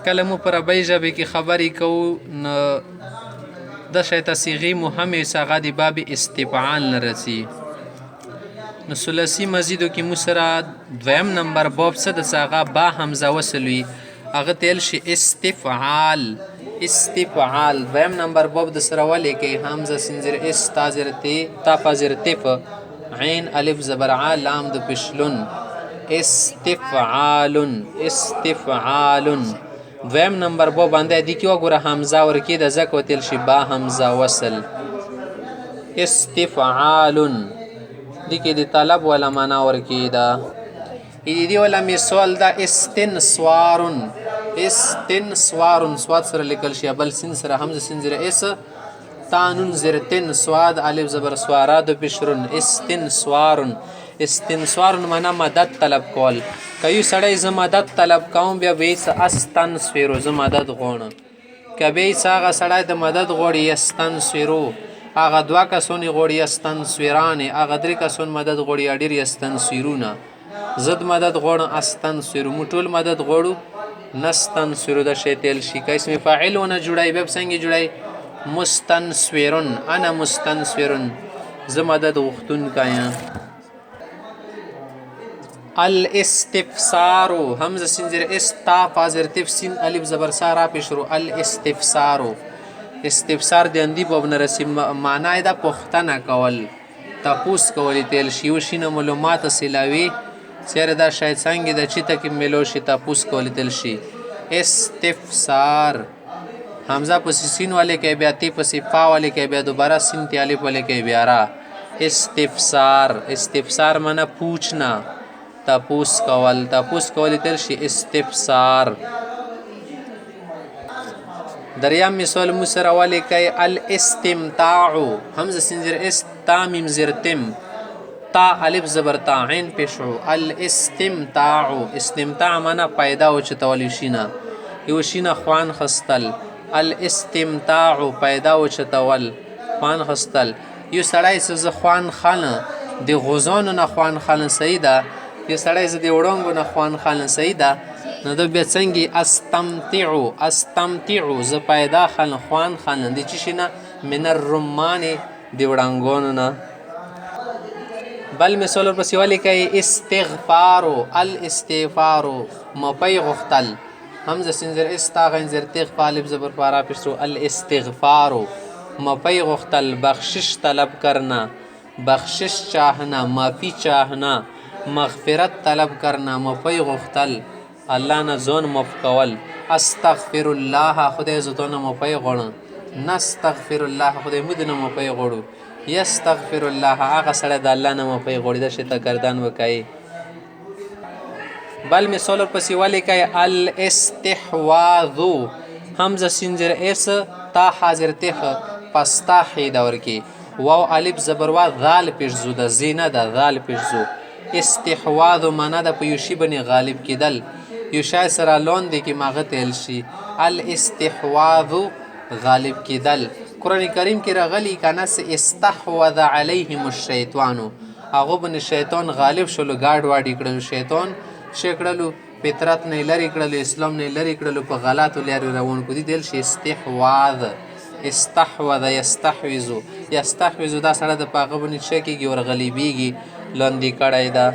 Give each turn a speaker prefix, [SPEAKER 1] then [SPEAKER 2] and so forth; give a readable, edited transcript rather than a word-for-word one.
[SPEAKER 1] کله مو په ربعي ژبې کې خبرې کوو نو د شی ته صیغې مو هم وي چې هغه د باب استفعال نه رسي. نو ثلاثي مزیدو کې مو سره دویم نمبر باب څه ده چې هغه با حمزه وصل وي هغه ته ویل شي استفعال. استفعال دویم نمبر باب د سره ولې کوي حمزه سین زیر اس تا زیر تی تا پا زیر تف عین الف زبر ع لام د پشلون استفعال. استفعال دویم نمبر باب باندې دی کې وګوره حمزه ورکی د زک وتل شي با حمزه وصل استفعال دی کې د طلب ولا معنا ورکی دا دی ولا مثال دا استنصوار. استنصوار سواد سره لیکل شي بل سین سره حمزه سین زیر اس تانون زیر تن سواد الف زبر سوارا د پشرون استنصوار. استنصوار معنا مدد طلب کول. کایو سړی ز مدد طلب کوم بیا ویس استنصرو ز مدد غوڼه کبه هغه سړی د مدد غوړي استنصرو هغه دوا کسونی غوړي استنصران هغه درې کسون مدد غوړي اډیر استنصرونه زد مدد غوړه استنصرو مټول مدد غوړو نستنصرو د شیتل شي که اسم فاعلونه جوړای به څنګه جوړای مستنصرون انا مستنصرون ز مدد غختون کایا. الاستفسار حمزه سین زیر استا فازر تفسین الف زبر سارا پشرو الاستفسار. استفسار د اندی په نرسي معنی دا پختنه کول تپوس کول تل شی وشینه معلومات سلاوی سره دا شاید څنګه د چیته کې ملو شي تپوس کول تل شي استفسار. حمزه په سین والے کې بیا تی په صفا والے کې بیا دوباره سین تی الف والے کې بیا را استفسار. استفسار معنی پوښتنه تپوس کول تل شي استفسار. دریم مثال مسر والی کوي الاستمتاع حمزه سین زیر اس تا میم زیر تم تا الف زبر تا عین پشو الاستمتاع. استمتاع معنا پیدا او چتول شینه یو شینه خوان خستل الاستمتاع پیدا او چتول خوان خستل یو سړی څه خوان خانه د غوزانو نه خوان خانه سیده یو سړی ز د وړانګو نه خوان خانه سیده نو د بیا څنګه استمتعو ز پیدا خان خوان خان د چی شنه من الرمان دی وړانګونو نه. بل مثال په سیوالی کوي استغفار. الاستغفار مپی غختل حمزه سین زیر استا غین زیر تغ الف زبر پارا پشتو الاستغفار مپی غختل بخشش طلب کرنا بخشش چاہنا معافی چاہنا مغفرت طلب کرنا مپی غختل الله نه ځون مف کول. استغفر الله خدای زتونه مپی غوړه نستغفر الله خدای مود نه مپی غوړو یستغفر الله هغه سره د الله نه مپی غوړي د شته گردان وکای. بل مثال پسې والی کوي الاستحواذ حمزه سین زیر اس تا حاضر ته پستا هی دور کې واو الف زبر وا ذال پښزو د زینه د ذال پښزو. استحواذ معنا د پيوشي بني غالب کېدل یو شای سره لون دی کې ماغه تل شي الاستحواذ غالب کېدل. قران کریم کې راغلی کنه س استحوذ علیهم الشیطان هغه بن شیطان غالب شلو گاډ واډی کړل شیطان شکړلو فطرت نه لری کړل اسلام نه لری کړل په غلطو لارو روان کو دي دل شي استحواذ. استحوذ یستحوذ دا سره د پاغه بن شکیږي ور غلیبیږي لاندې کړای دا